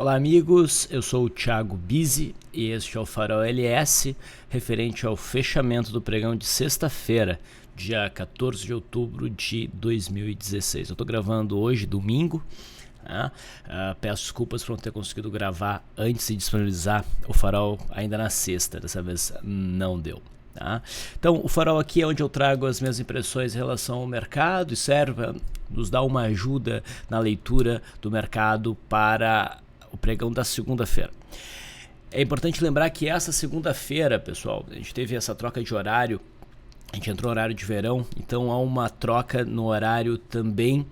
Olá amigos, eu sou o Thiago Bizzi e este é o Farol LS, referente ao fechamento do pregão de sexta-feira, dia 14 de outubro de 2016. Eu estou gravando hoje, domingo, né? Peço desculpas por não ter conseguido gravar antes de disponibilizar o Farol ainda na sexta, dessa vez não deu. Tá? Então o Farol aqui é onde eu trago as minhas impressões em relação ao mercado e serve para nos dar uma ajuda na leitura do mercado para o pregão da segunda-feira. É importante lembrar que essa segunda-feira, pessoal, a gente teve essa troca de horário, a gente entrou no horário de verão, então há uma troca no horário também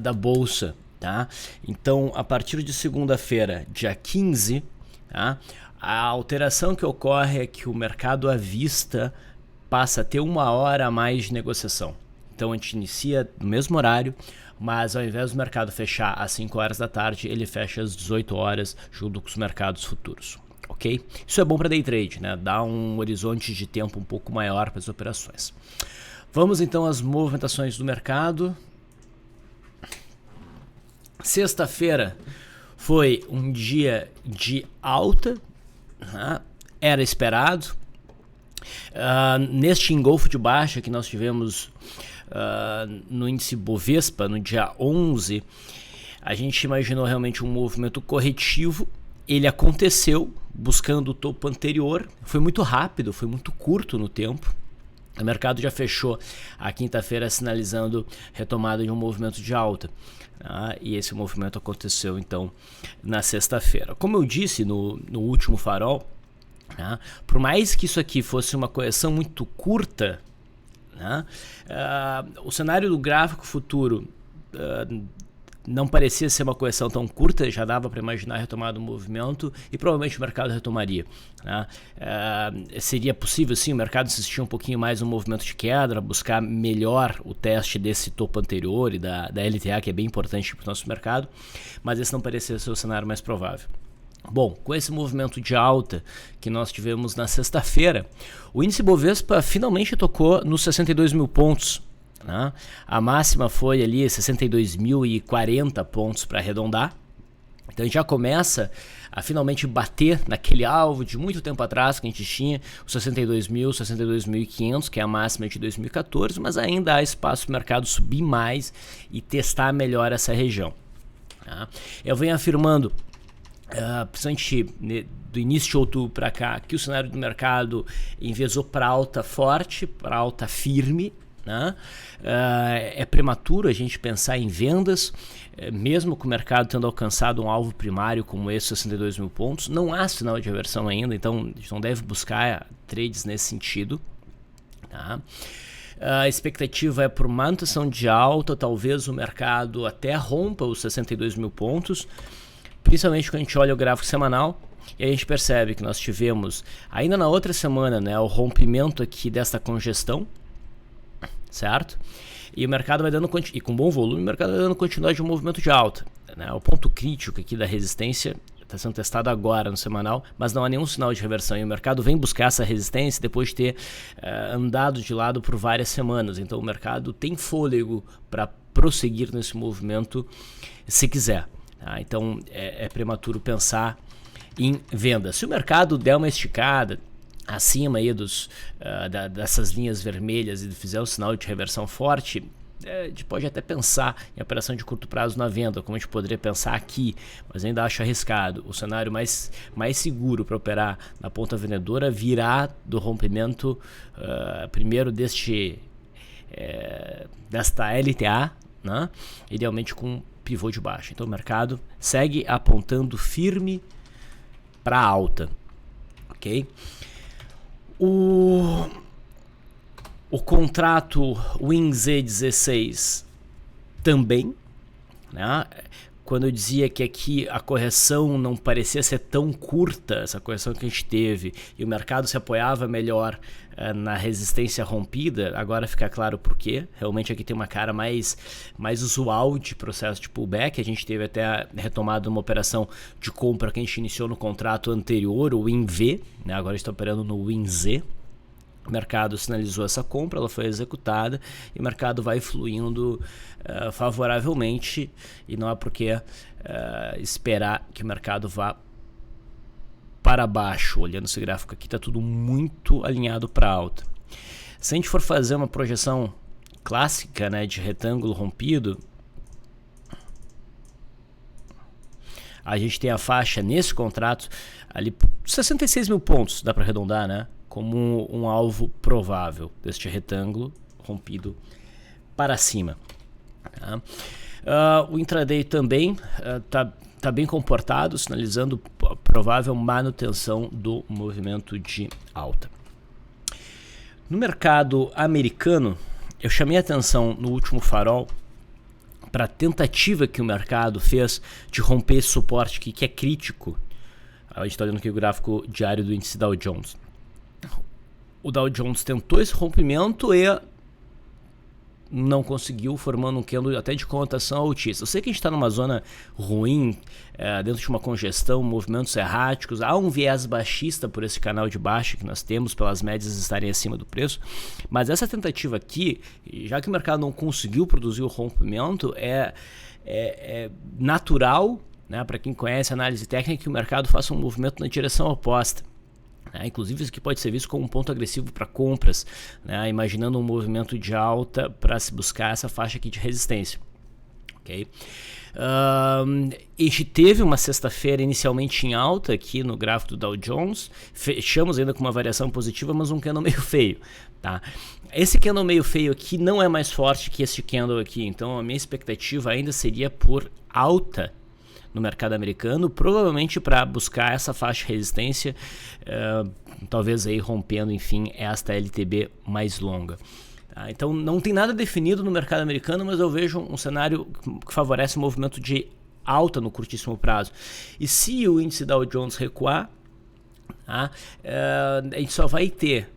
da Bolsa. Tá? Então, a partir de segunda-feira, dia 15, tá? A alteração que ocorre é que o mercado à vista passa a ter 1 hora a mais de negociação. Então a gente inicia no mesmo horário, mas ao invés do mercado fechar às 5 horas da tarde, ele fecha às 18 horas junto com os mercados futuros. Ok? Isso é bom para day trade, né? Dá um horizonte de tempo um pouco maior para as operações. Vamos então às movimentações do mercado. Sexta-feira foi um dia de alta, era esperado. Neste engolfo de baixa que nós tivemos no índice Bovespa no dia 11, a gente imaginou realmente um movimento corretivo. Ele aconteceu buscando o topo anterior, foi muito rápido, foi muito curto no tempo. O mercado já fechou a quinta-feira sinalizando retomada de um movimento de alta. E esse movimento aconteceu então na sexta-feira. Como eu disse no último farol, por mais que isso aqui fosse uma correção muito curta, o cenário do gráfico futuro não parecia ser uma correção tão curta, já dava para imaginar a retomada do movimento e provavelmente o mercado retomaria. Seria possível sim o mercado insistir um pouquinho mais no movimento de queda, buscar melhor o teste desse topo anterior e da LTA, que é bem importante para o nosso mercado, mas esse não parecia ser o cenário mais provável. Bom, com esse movimento de alta que nós tivemos na sexta-feira, o índice Bovespa finalmente tocou nos 62 mil pontos. A máxima foi ali 62.040 pontos para arredondar. Então a gente já começa a finalmente bater naquele alvo de muito tempo atrás que a gente tinha, os 62.000, 62.500, que é a máxima de 2014, mas ainda há espaço para o mercado subir mais e testar melhor essa região. Eu venho afirmando, principalmente do início de outubro para cá, que o cenário do mercado envezou para alta forte, para alta firme. É prematuro a gente pensar em vendas, mesmo com o mercado tendo alcançado um alvo primário como esse, 62 mil pontos, não há sinal de reversão ainda, então a gente não deve buscar trades nesse sentido. A expectativa é por manutenção de alta, talvez o mercado até rompa os 62 mil pontos, principalmente quando a gente olha o gráfico semanal. E a gente percebe que nós tivemos ainda na outra semana, o rompimento aqui dessa congestão, certo? E o mercado vai dando, e com bom volume, o mercado vai dando continuidade de um movimento de alta. O ponto crítico aqui da resistência está sendo testado agora no semanal, mas não há nenhum sinal de reversão. E o mercado vem buscar essa resistência depois de ter andado de lado por várias semanas. Então o mercado tem fôlego para prosseguir nesse movimento se quiser. Então é prematuro pensar em venda. Se o mercado der uma esticada acima aí dessas linhas vermelhas e fizer um sinal de reversão forte, a gente pode até pensar em operação de curto prazo na venda, como a gente poderia pensar aqui, mas ainda acho arriscado. O cenário mais seguro para operar na ponta vendedora virá do rompimento primeiro desta LTA, idealmente com pivô de baixa. Então o mercado segue apontando firme para alta, ok? O contrato WINZ16 também, quando eu dizia que aqui a correção não parecia ser tão curta, essa correção que a gente teve, e o mercado se apoiava melhor na resistência rompida, agora fica claro por quê. Realmente aqui tem uma cara mais usual de processo de pullback. A gente teve até a retomada de uma operação de compra que a gente iniciou no contrato anterior, o WINV, agora está operando no WINZ. O mercado sinalizou essa compra, ela foi executada e o mercado vai fluindo favoravelmente, e não há por que esperar que o mercado vá para baixo. Olhando esse gráfico aqui, está tudo muito alinhado para alta. Se a gente for fazer uma projeção clássica, né, de retângulo rompido, a gente tem a faixa nesse contrato ali 66 mil pontos, dá para arredondar, né, como um alvo provável deste retângulo rompido para cima. Tá? O intraday também está bem comportado, sinalizando provável manutenção do movimento de alta. No mercado americano, eu chamei a atenção no último farol para a tentativa que o mercado fez de romper esse suporte aqui, que é crítico. A gente está olhando aqui o gráfico diário do índice Dow Jones. O Dow Jones tentou esse rompimento e não conseguiu, formando um candle até de conotação altista. Eu sei que a gente está numa zona ruim, dentro de uma congestão, movimentos erráticos, há um viés baixista por esse canal de baixa que nós temos, pelas médias estarem acima do preço, mas essa tentativa aqui, já que o mercado não conseguiu produzir o rompimento, é natural, né, para quem conhece análise técnica, que o mercado faça um movimento na direção oposta. Inclusive isso aqui pode ser visto como um ponto agressivo para compras, né, imaginando um movimento de alta para se buscar essa faixa aqui de resistência. Okay? A gente teve uma sexta-feira inicialmente em alta aqui no gráfico do Dow Jones, fechamos ainda com uma variação positiva, mas um candle meio feio. Tá? Esse candle meio feio aqui não é mais forte que esse candle aqui, então a minha expectativa ainda seria por alta no mercado americano, provavelmente para buscar essa faixa de resistência, talvez aí rompendo, enfim, esta LTB mais longa. Tá? Então não tem nada definido no mercado americano, mas eu vejo um cenário que favorece o movimento de alta no curtíssimo prazo. E se o índice Dow Jones recuar, tá? A gente só vai ter,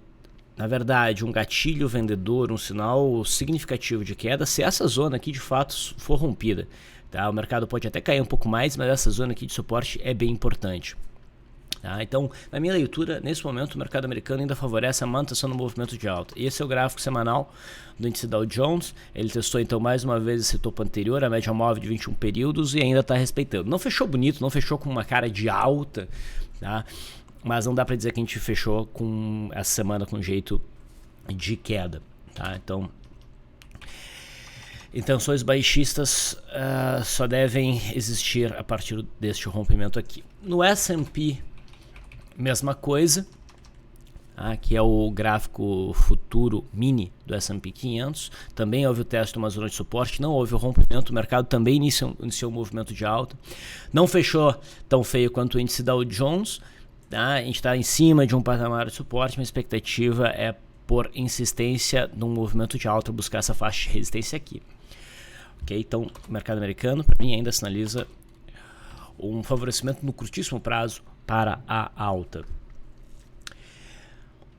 na verdade, um gatilho vendedor, um sinal significativo de queda, se essa zona aqui de fato for rompida. Tá? O mercado pode até cair um pouco mais, mas essa zona aqui de suporte é bem importante. Tá? Então, na minha leitura, nesse momento, o mercado americano ainda favorece a manutenção do movimento de alta. Esse é o gráfico semanal do índice Dow Jones. Ele testou então mais uma vez esse topo anterior, a média móvel de 21 períodos, e ainda está respeitando. Não fechou bonito, não fechou com uma cara de alta, tá? Mas não dá para dizer que a gente fechou com essa semana com jeito de queda. Tá? Então, intenções baixistas só devem existir a partir deste rompimento aqui. No S&P, mesma coisa. Aqui é o gráfico futuro mini do S&P 500. Também houve o teste de uma zona de suporte, não houve o rompimento. O mercado também iniciou um movimento de alta. Não fechou tão feio quanto o índice Dow Jones. Tá? A gente está em cima de um patamar de suporte. Minha expectativa é, por insistência, num movimento de alta, buscar essa faixa de resistência aqui. Okay? Então, o mercado americano, para mim, ainda sinaliza um favorecimento no curtíssimo prazo para a alta.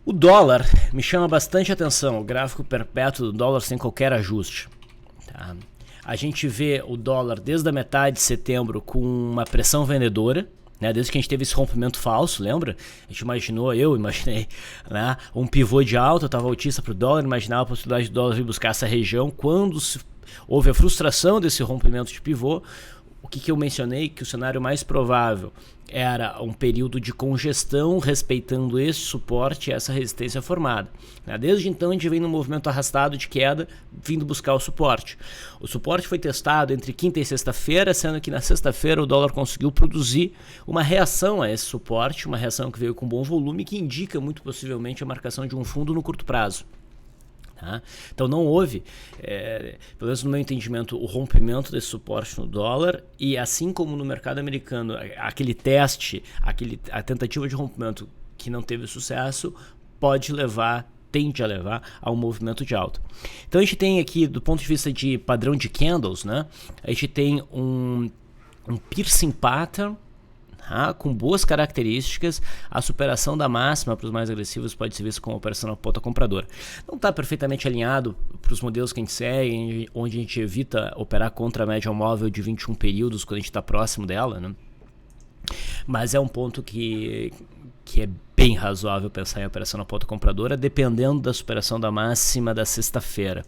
O dólar me chama bastante atenção. O gráfico perpétuo do dólar sem qualquer ajuste. Tá? A gente vê o dólar desde a metade de setembro com uma pressão vendedora, né? Desde que a gente teve esse rompimento falso, lembra? A gente imaginou, eu imaginei, né? Um pivô de alta, eu estava altista para o dólar, imaginava a possibilidade do dólar vir buscar essa região. Quando houve a frustração desse rompimento de pivô, o que eu mencionei, que o cenário mais provável era um período de congestão respeitando esse suporte e essa resistência formada. Desde então a gente vem num movimento arrastado de queda, vindo buscar o suporte. O suporte foi testado entre quinta e sexta-feira, sendo que na sexta-feira o dólar conseguiu produzir uma reação a esse suporte, uma reação que veio com bom volume, que indica muito possivelmente a marcação de um fundo no curto prazo. Tá? Então não houve, pelo menos no meu entendimento, o rompimento desse suporte no dólar, e assim como no mercado americano, aquele teste, a tentativa de rompimento que não teve sucesso, tende a levar a um movimento de alta. Então a gente tem aqui, do ponto de vista de padrão de candles, né, a gente tem um piercing pattern, com boas características. A superação da máxima para os mais agressivos pode ser visto como operação na ponta compradora. Não está perfeitamente alinhado para os modelos que a gente segue, onde a gente evita operar contra a média móvel de 21 períodos quando a gente está próximo dela, né? Mas é um ponto que que é bem razoável pensar em operação na ponta compradora, dependendo da superação da máxima da sexta-feira.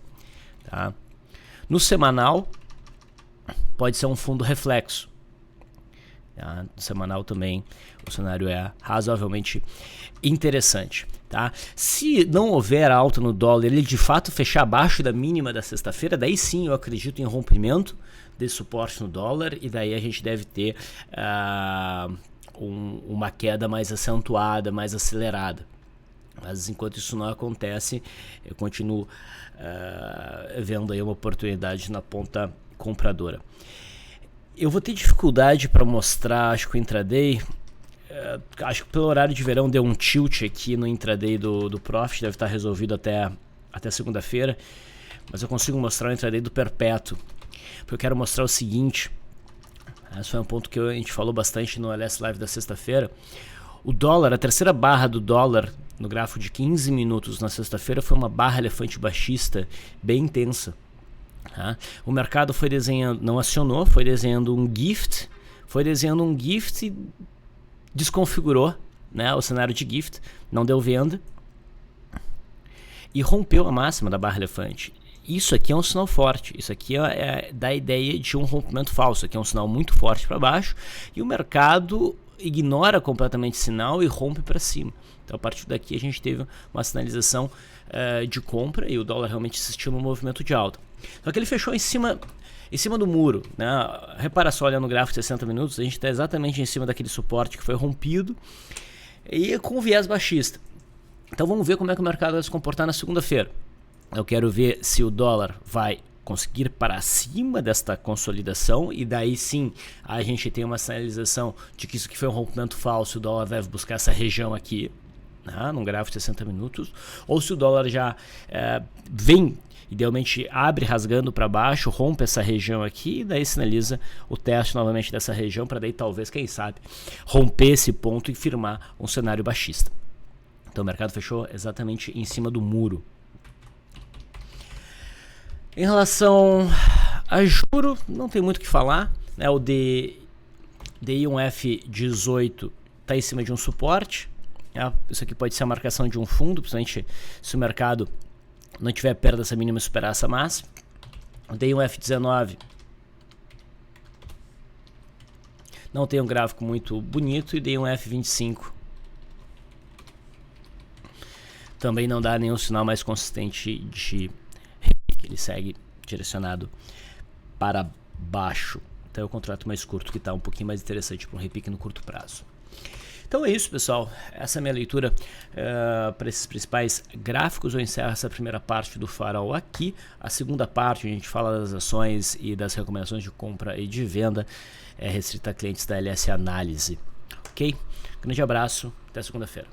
Tá? No semanal, pode ser um fundo reflexo. Tá? No semanal também o cenário é razoavelmente interessante. Tá? Se não houver alta no dólar, ele de fato fechar abaixo da mínima da sexta-feira, daí sim eu acredito em rompimento de suporte no dólar, e daí a gente deve ter uma queda mais acentuada, mais acelerada. Mas enquanto isso não acontece, eu continuo vendo aí uma oportunidade na ponta compradora. Eu vou ter dificuldade para mostrar, acho que o intraday, acho que pelo horário de verão deu um tilt aqui no intraday do Profit, deve estar resolvido até segunda-feira, mas eu consigo mostrar o intraday do Perpétuo, porque eu quero mostrar o seguinte, esse foi um ponto que a gente falou bastante no LS Live da sexta-feira. O dólar, a terceira barra do dólar no gráfico de 15 minutos na sexta-feira foi uma barra elefante baixista bem intensa. Tá? O mercado foi desenhando, não acionou, foi desenhando um gift, e desconfigurou, né, o cenário de gift, não deu venda e rompeu a máxima da barra elefante. Isso aqui é um sinal forte, isso aqui dá a ideia de um rompimento falso, aqui é um sinal muito forte para baixo e o mercado ignora completamente o sinal e rompe para cima. Então a partir daqui a gente teve uma sinalização de compra e o dólar realmente assistiu no movimento de alta. Só que ele fechou em cima do muro, né? Repara só, olhando no gráfico de 60 minutos, a gente está exatamente em cima daquele suporte que foi rompido e com viés baixista. Então vamos ver como é que o mercado vai se comportar na segunda-feira. Eu quero ver se o dólar vai conseguir para cima desta consolidação e daí sim a gente tem uma sinalização de que isso aqui foi um rompimento falso, o dólar deve buscar essa região aqui, né, num gráfico de 60 minutos, ou se o dólar já vem, idealmente abre rasgando para baixo, rompe essa região aqui e daí sinaliza o teste novamente dessa região para daí talvez, quem sabe, romper esse ponto e firmar um cenário baixista. Então o mercado fechou exatamente em cima do muro. Em relação a juro, não tem muito o que falar, né? O DI1F18 está em cima de um suporte, né? Isso aqui pode ser a marcação de um fundo, principalmente se o mercado não tiver perto dessa mínima e superar essa máxima. O DI1F19 não tem um gráfico muito bonito e o DI1F25 também não dá nenhum sinal mais consistente de ele segue direcionado para baixo. Então é o contrato mais curto que está um pouquinho mais interessante para um repique no curto prazo. Então é isso, pessoal. Essa é a minha leitura para esses principais gráficos. Eu encerro essa primeira parte do Farol aqui. A segunda parte, a gente fala das ações e das recomendações de compra e de venda, é restrita a clientes da LS Análise. Ok? Grande abraço, até segunda-feira.